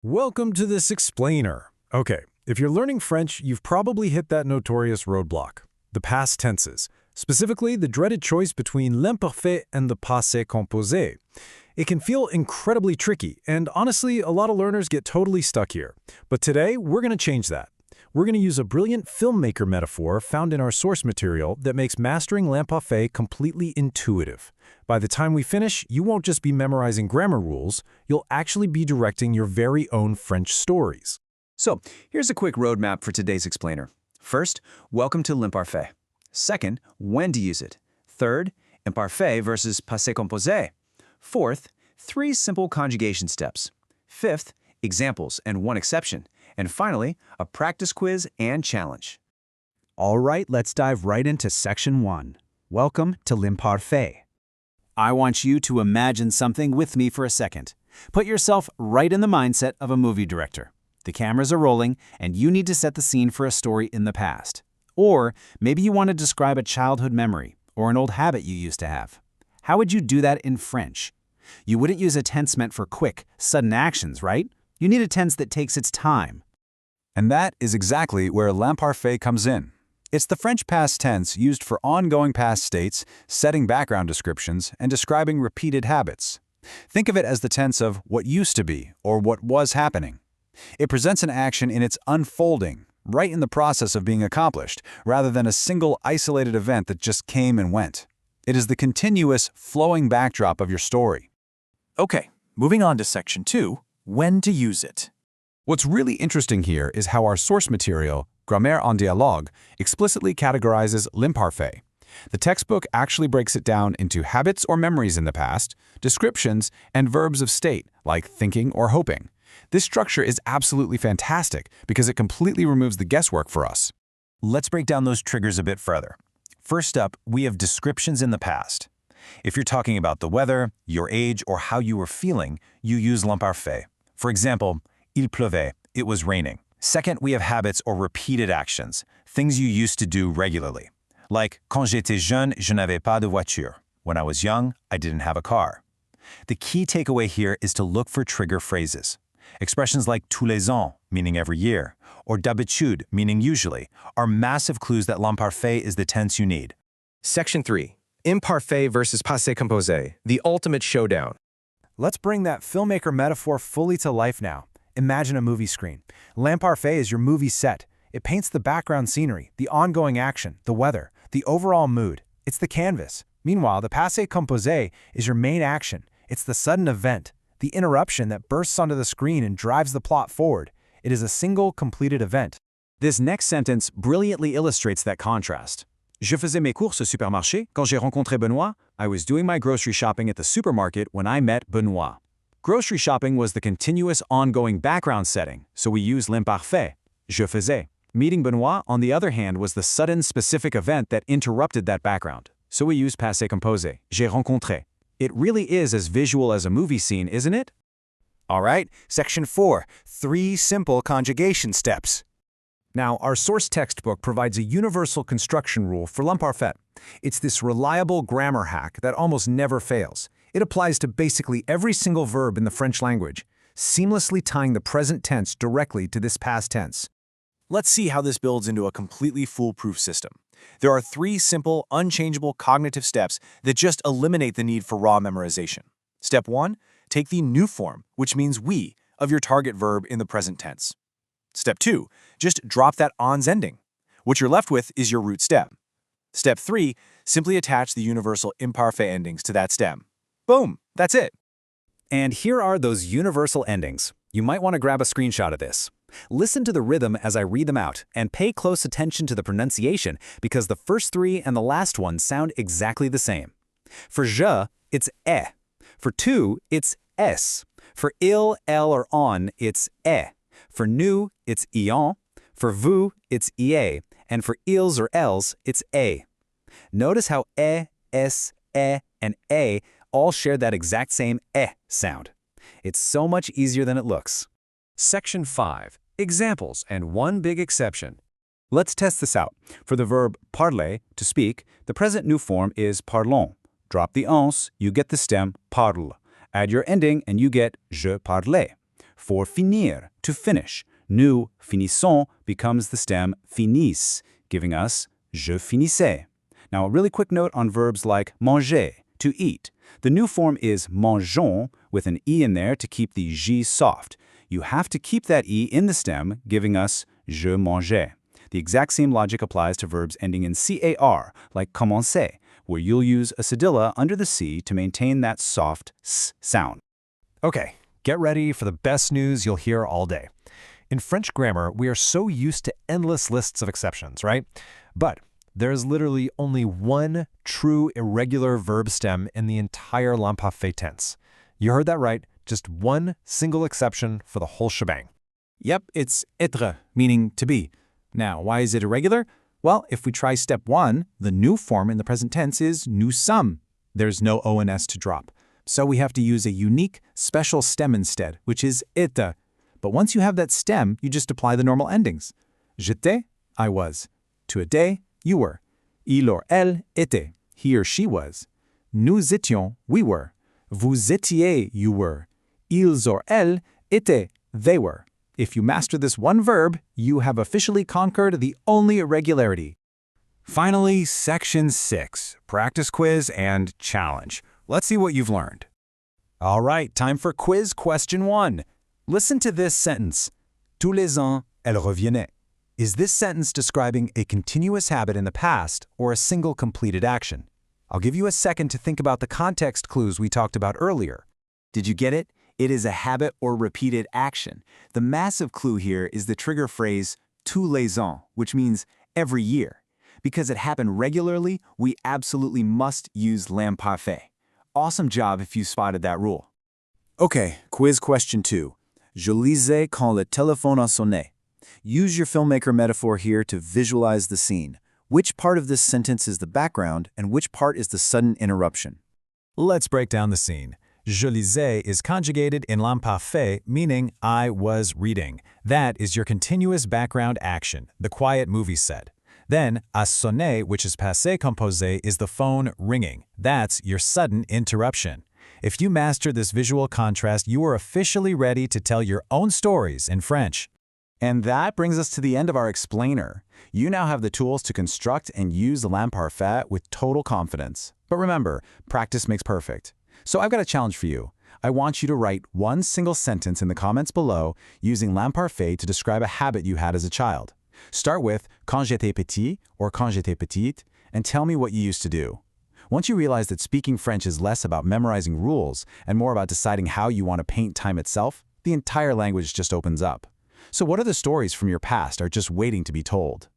Welcome to this explainer. Okay, if you're learning French, you've probably hit that notorious roadblock, the past tenses, specifically the dreaded choice between l'imperfect and the passé composé. It can feel incredibly tricky, and honestly, a lot of learners get totally stuck here. But today, we're going to change that. We're going to use a brilliant filmmaker metaphor found in our source material that makes mastering l'imparfait completely intuitive. By the time we finish, you won't just be memorizing grammar rules, you'll actually be directing your very own French stories. So, here's a quick roadmap for today's explainer. First, welcome to l'imparfait. Second, when to use it. Third, imparfait versus passé composé. Fourth, 3 simple conjugation steps. Fifth, examples and 1 exception. And finally, a practice quiz and challenge. All right, let's dive right into Section 1. Welcome to l'imparfait. I want you to imagine something with me for a second. Put yourself right in the mindset of a movie director. The cameras are rolling, and you need to set the scene for a story in the past. Or maybe you want to describe a childhood memory or an old habit you used to have. How would you do that in French? You wouldn't use a tense meant for quick, sudden actions, right? You need a tense that takes its time. And that is exactly where l'imparfait comes in. It's the French past tense used for ongoing past states, setting background descriptions, and describing repeated habits. Think of it as the tense of what used to be or what was happening. It presents an action in its unfolding, right in the process of being accomplished, rather than a single isolated event that just came and went. It is the continuous, flowing backdrop of your story. Okay, moving on to Section 2, when to use it. What's really interesting here is how our source material, Grammaire en dialogue, explicitly categorizes l'imparfait. The textbook actually breaks it down into habits or memories in the past, descriptions, and verbs of state, like thinking or hoping. This structure is absolutely fantastic because it completely removes the guesswork for us. Let's break down those triggers a bit further. First up, we have descriptions in the past. If you're talking about the weather, your age, or how you were feeling, you use l'imparfait. For example, il pleuvait, it was raining. Second, we have habits or repeated actions, things you used to do regularly. Like, quand j'étais jeune, je n'avais pas de voiture. When I was young, I didn't have a car. The key takeaway here is to look for trigger phrases. Expressions like tous les ans, meaning every year, or d'habitude, meaning usually, are massive clues that l'imparfait is the tense you need. Section 3. Imparfait versus passé composé, the ultimate showdown. Let's bring that filmmaker metaphor fully to life now. Imagine a movie screen. L'imparfait is your movie set. It paints the background scenery, the ongoing action, the weather, the overall mood. It's the canvas. Meanwhile, the passé composé is your main action. It's the sudden event, the interruption that bursts onto the screen and drives the plot forward. It is a single, completed event. This next sentence brilliantly illustrates that contrast. Je faisais mes courses au supermarché quand j'ai rencontré Benoît. I was doing my grocery shopping at the supermarket when I met Benoît. Grocery shopping was the continuous, ongoing background setting, so we use l'imparfait, je faisais. Meeting Benoît, on the other hand, was the sudden, specific event that interrupted that background, so we use passé composé, j'ai rencontré. It really is as visual as a movie scene, isn't it? All right, Section 4, 3 simple conjugation steps. Now, our source textbook provides a universal construction rule for l'imparfait. It's this reliable grammar hack that almost never fails. It applies to basically every single verb in the French language, seamlessly tying the present tense directly to this past tense. Let's see how this builds into a completely foolproof system. There are 3 simple, unchangeable cognitive steps that just eliminate the need for raw memorization. Step 1, take the new form, which means we, of your target verb in the present tense. Step 2, just drop that ons ending. What you're left with is your root stem. Step 3, simply attach the universal imparfait endings to that stem. Boom, that's it. And here are those universal endings. You might want to grab a screenshot of this. Listen to the rhythm as I read them out, and pay close attention to the pronunciation because the first 3 and the last one sound exactly the same. For je, it's e. For tu, it's s. For il, elle, or on, it's e. For nous, it's ion. For vous, it's ie. And for ils or elles, it's a. Notice how e, s, and a all share that exact same sound. It's so much easier than it looks. Section 5. Examples and 1 big exception. Let's test this out. For the verb parler, to speak, the present new form is parlons. Drop the ons, you get the stem parle. Add your ending and you get je parlais. for finir, to finish. Nous finissons becomes the stem finisse, giving us je finissais. Now, a really quick note on verbs like manger, to eat. The new form is mangeons, with an E in there to keep the J soft. You have to keep that E in the stem, giving us je mangeais. The exact same logic applies to verbs ending in car, like commencer, where you'll use a cedilla under the C to maintain that soft S sound. Okay, get ready for the best news you'll hear all day. In French grammar, we are so used to endless lists of exceptions, right? But there's literally only one true irregular verb stem in the entire l'imparfait tense. You heard that right, just one single exception for the whole shebang. Yep, it's être, meaning to be. Now, why is it irregular? Well, if we try step 1, the new form in the present tense is nous sommes. There's no O and S to drop. So we have to use a unique, special stem instead, which is être. But once you have that stem, you just apply the normal endings. J'étais, I was. Tu étais, you were. Il or elle était, he or she was. Nous étions, we were. Vous étiez, you were. Ils or elles étaient, they were. If you master this one verb, you have officially conquered the only irregularity. Finally, Section 6, Practice Quiz and Challenge. Let's see what you've learned. All right, time for quiz question 1. Listen to this sentence. Tous les ans, elle revenait. Is this sentence describing a continuous habit in the past or a single completed action? I'll give you a second to think about the context clues we talked about earlier. Did you get it? It is a habit or repeated action. The massive clue here is the trigger phrase tous les ans, which means every year. Because it happened regularly, we absolutely must use l'imparfait. Awesome job if you spotted that rule. Okay, quiz question 2. Je lisais quand le téléphone a sonné. Use your filmmaker metaphor here to visualize the scene. Which part of this sentence is the background and which part is the sudden interruption? Let's break down the scene. Je lisais is conjugated in l'imparfait, meaning I was reading. That is your continuous background action, the quiet movie set. Then, a sonner, which is passé composé, is the phone ringing. That's your sudden interruption. If you master this visual contrast, you are officially ready to tell your own stories in French. And that brings us to the end of our explainer. You now have the tools to construct and use the l'imparfait with total confidence. But remember, practice makes perfect. So I've got a challenge for you. I want you to write one single sentence in the comments below using l'imparfait to describe a habit you had as a child. Start with quand j'étais petit or quand j'étais petite and tell me what you used to do. Once you realize that speaking French is less about memorizing rules and more about deciding how you want to paint time itself, the entire language just opens up. So what are the stories from your past are just waiting to be told?